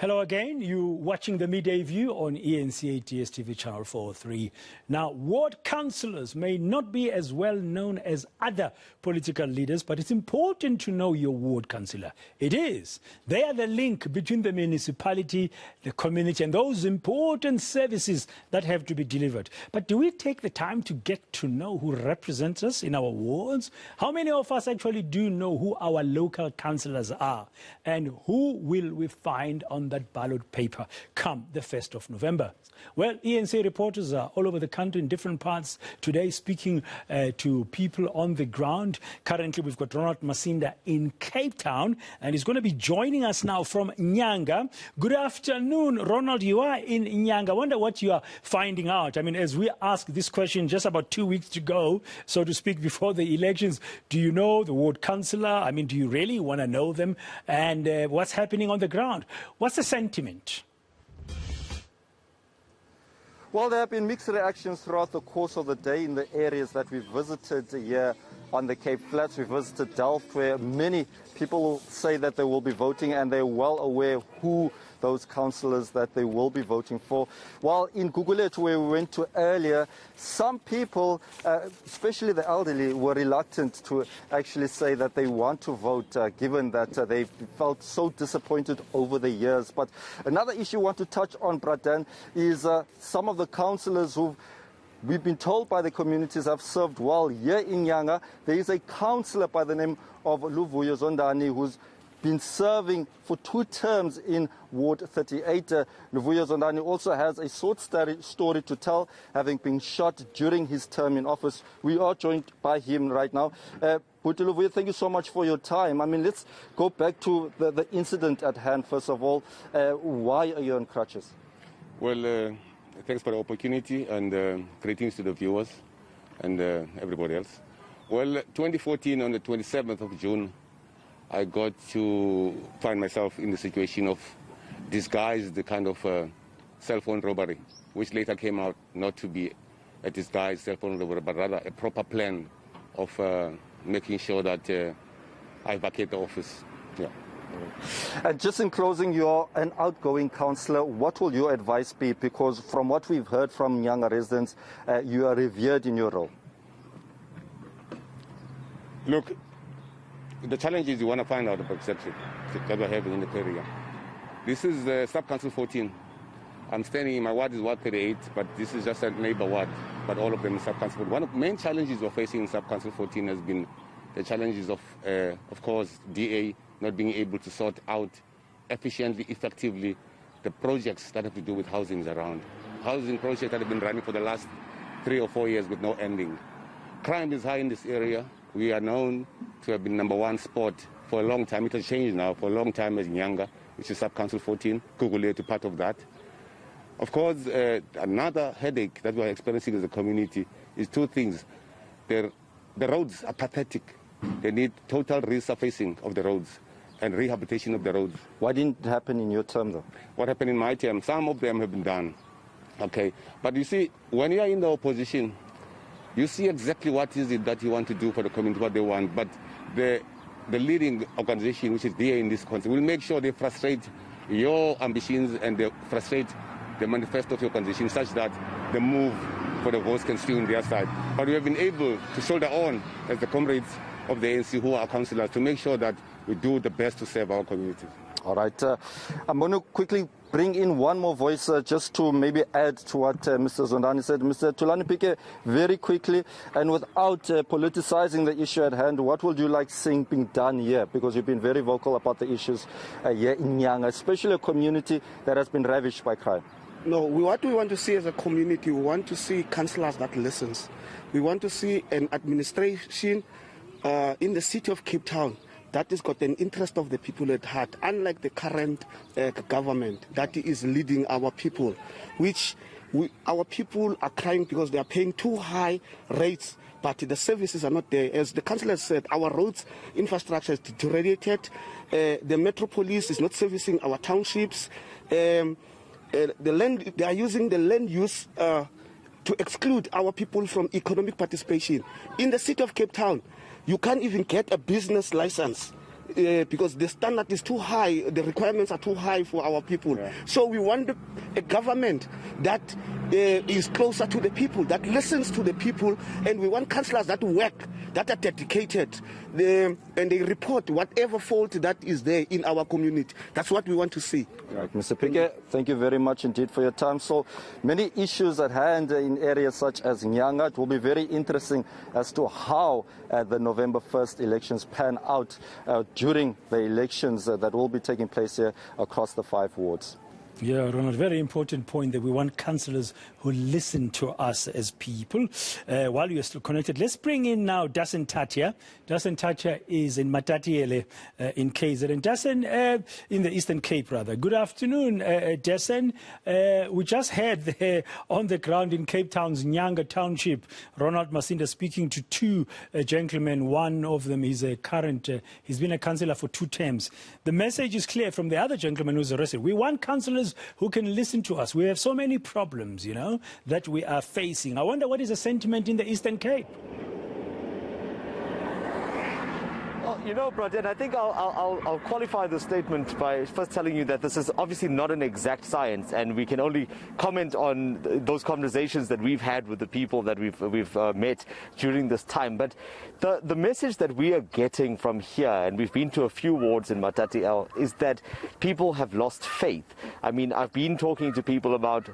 Hello again, you watching the Midday View on eNCA DSTV channel 403. Now, ward councillors may not be as well known as other political leaders, but it's important to know your ward councillor. It is. They are the link between the municipality, the community, and those important services that have to be delivered. But do we take the time to get to know who represents us in our wards? How many of us actually do know who our local councillors are? And who will we find on that ballot paper come the 1st of November? Well, eNCA reporters are all over the country in different parts today speaking to people on the ground. Currently, we've got Ronald Masinda in Cape Town, and he's going to be joining us now from NYANGA. Good afternoon, Ronald. You are in NYANGA. I wonder what you are finding out. I mean, as we ask this question just about 2 weeks to go, so to speak, before the elections, do you know the ward councillor? I mean, do you really want to know them? And what's happening on the ground? What's the sentiment? Well, there have been mixed reactions throughout the course of the day in the areas that we've visited here on the Cape Flats. We visited Delft, where many people say that they will be voting, and they're well aware who those councillors that they will be voting for. While in Gugulethu, where we went to earlier, some people, especially the elderly, were reluctant to actually say that they want to vote, given that they felt so disappointed over the years. But another issue I want to touch on, Bradan, is some of the councillors who've we've been told by the communities have served well here in NYANGA. There is a councillor by the name of LUVUYO ZONDANI who's been serving for 2 terms in Ward 38. LUVUYO ZONDANI also has a short story to tell, having been shot during his term in office. We are joined by him right now. LUVUYO, thank you so much for your time. I mean, let's go back to the incident at hand, first of all. Why are you on crutches? Well, thanks for the opportunity, and greetings to the viewers and everybody else. Well, 2014, on the 27th of June, I got to find myself in the situation of disguised the kind of cell phone robbery, which later came out not to be a disguised cell phone robbery, but rather a proper plan of making sure that I vacate the office. Yeah. And just in closing, you're an outgoing councillor. What will your advice be? Because from what we've heard from NYANGA residents, you are revered in your role. Look, the challenge is you want to find out the perception that we're having in the area. This is Sub-Council 14. I'm standing in my ward is Ward 38, but this is just a neighbor ward, but all of them in Sub-Council 14. One of the main challenges we're facing in Sub-Council 14 has been the challenges of course, DA not being able to sort out efficiently, effectively, the projects that have to do with housings around. Housing projects that have been running for the last 3 or 4 years with no ending. Crime is high in this area. We are known to have been #1 spot for a long time. It has changed now for a long time as NYANGA, which is Sub-Council 14, Gugulethu part of that. Of course, another headache that we are experiencing as a community is 2 things. The roads are pathetic. They need total resurfacing of the roads and rehabilitation of the roads. Why didn't it happen in your term, though? What happened in my term? Some of them have been done. Okay, but you see, when you are in the opposition, you see exactly what is it that you want to do for the community, what they want. But the leading organization, which is DA in this country, will make sure they frustrate your ambitions and they frustrate the manifesto of your organization such that the move for the votes can still on their side. But we have been able to shoulder on as the comrades of the ANC who are councillors to make sure that we do the best to serve our community. All right. I'm going to quickly bring in one more voice just to maybe add to what Mr. Zondani said. Mr. Tulani Pike, very quickly, and without politicizing the issue at hand, what would you like seeing being done here? Because you've been very vocal about the issues here in NYANGA, especially a community that has been ravished by crime. No, what we want to see as a community, we want to see councillors that listens. We want to see an administration in the city of Cape Town that has got an interest of the people at heart, unlike the current government that is leading our people, our people are crying because they are paying too high rates, but the services are not there. As the councillor said, our roads infrastructure is deteriorated, the metropolis is not servicing our townships, the land, they are using the land use to exclude our people from economic participation. In the city of Cape Town, you can't even get a business license because the standard is too high, the requirements are too high for our people. Yeah. So we want a government that is closer to the people, that listens to the people, and we want councillors that work, that are dedicated, and they report whatever fault that is there in our community. That's what we want to see. Right, Mr. Pike, thank you very much indeed for your time. So many issues at hand in areas such as NYANGA. It will be very interesting as to how the November 1st elections pan out during the elections that will be taking place here across the 5 wards. Yeah, Ronald, very important point that we want councillors who listen to us as people. While you're still connected, let's bring in now Dasen Tatia. Dasen Tatia is in Matatiele in KZN. Dasen, in the Eastern Cape, rather. Good afternoon, Dasen. We just heard there on the ground in Cape Town's NYANGA Township, Ronald Masinda speaking to 2 gentlemen. One of them is a current, he's been a councillor for 2 terms. The message is clear from the other gentleman who's arrested. We want councillors who can listen to us. We have so many problems, you know, that we are facing. I wonder what is the sentiment in the Eastern Cape? Well, you know, Braden, I think I'll qualify the statement by first telling you that this is obviously not an exact science, and we can only comment on those conversations that we've had with the people that we've met during this time. But the message that we are getting from here, and we've been to a few wards in Matatiele, is that people have lost faith. I mean, I've been talking to people about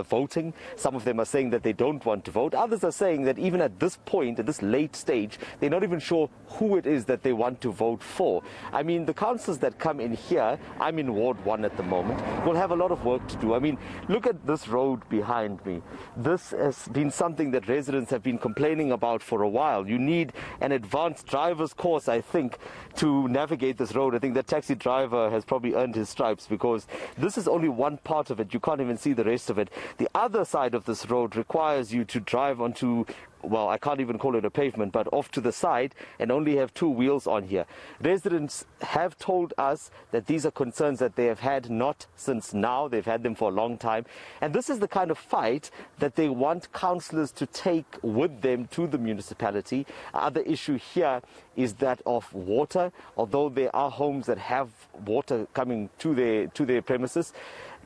voting. Some of them are saying that they don't want to vote. Others are saying that even at this point, at this late stage, they're not even sure who it is that they want to vote for. I mean, the councillors that come in here, I'm in Ward 1 at the moment, will have a lot of work to do. I mean, look at this road behind me. This has been something that residents have been complaining about for a while. You need an advanced driver's course, I think, to navigate this road. I think that taxi driver has probably earned his stripes, because this is only one part of it. You can't even see the rest of it. The other side of this road requires you to drive onto, well, I can't even call it a pavement, but off to the side, and only have 2 wheels on here. Residents have told us that these are concerns that they have had not since now, they've had them for a long time. And this is the kind of fight that they want councillors to take with them to the municipality. Other issue here is that of water. Although there are homes that have water coming to their premises,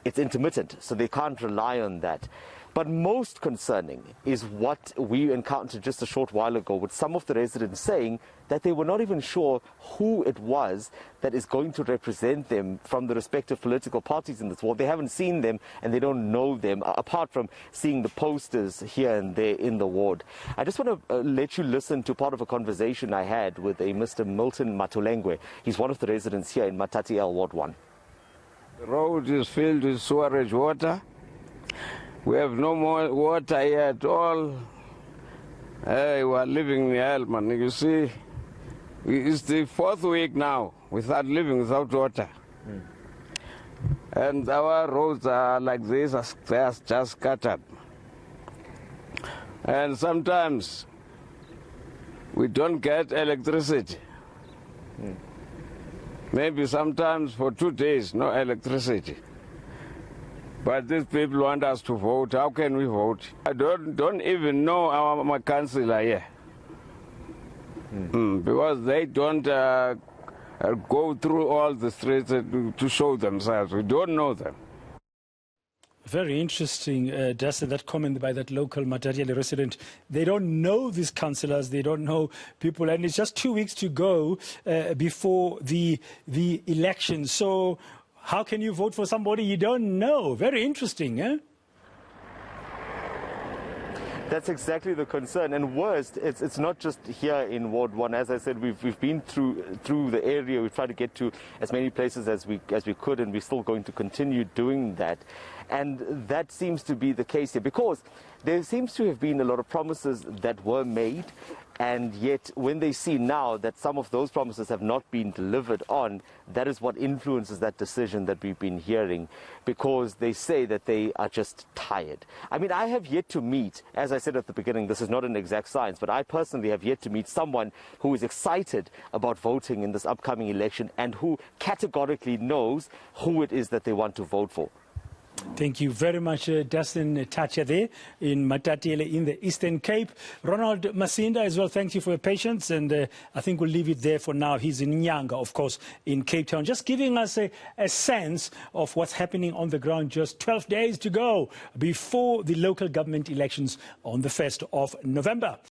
it's intermittent, so they can't rely on that. But most concerning is what we encountered just a short while ago, with some of the residents saying that they were not even sure who it was that is going to represent them from the respective political parties in this ward. They haven't seen them and they don't know them, apart from seeing the posters here and there in the ward. I just want to let you listen to part of a conversation I had with a Mr. MATOLONGWE. He's one of the residents here in Matatiele, Ward 1. The road is filled with sewerage water. We have no more water here at all. Hey, we are living in hell, man. You see, it's the 4th week now without living without water. And our roads are like this, they are just scattered. And sometimes we don't get electricity. Maybe sometimes for 2 days, no electricity. But these people want us to vote. How can we vote? I don't even know my councillor here. Because they don't go through all the streets to show themselves. We don't know them. Very interesting, Dustin, that comment by that local Matatiele resident. They don't know these councillors, they don't know people, and it's just 2 weeks to go before the election. So how can you vote for somebody you don't know? Very interesting, eh? That's exactly the concern, and worst, it's not just here in Ward 1. As I said, we've been through the area. We've tried to get to as many places as we could, and we're still going to continue doing that. And that seems to be the case here, because there seems to have been a lot of promises that were made, and yet when they see now that some of those promises have not been delivered on, that is what influences that decision that we've been hearing, because they say that they are just tired. I mean, I have yet to meet, as I said at the beginning, this is not an exact science, but I personally have yet to meet someone who is excited about voting in this upcoming election and who categorically knows who it is that they want to vote for. Thank you very much, Dustin Tacha there in Matatiele in the Eastern Cape. Ronald Masinda as well, thank you for your patience, and I think we'll leave it there for now. He's in NYANGA, of course, in Cape Town, just giving us a sense of what's happening on the ground. Just 12 days to go before the local government elections on the 1st of November.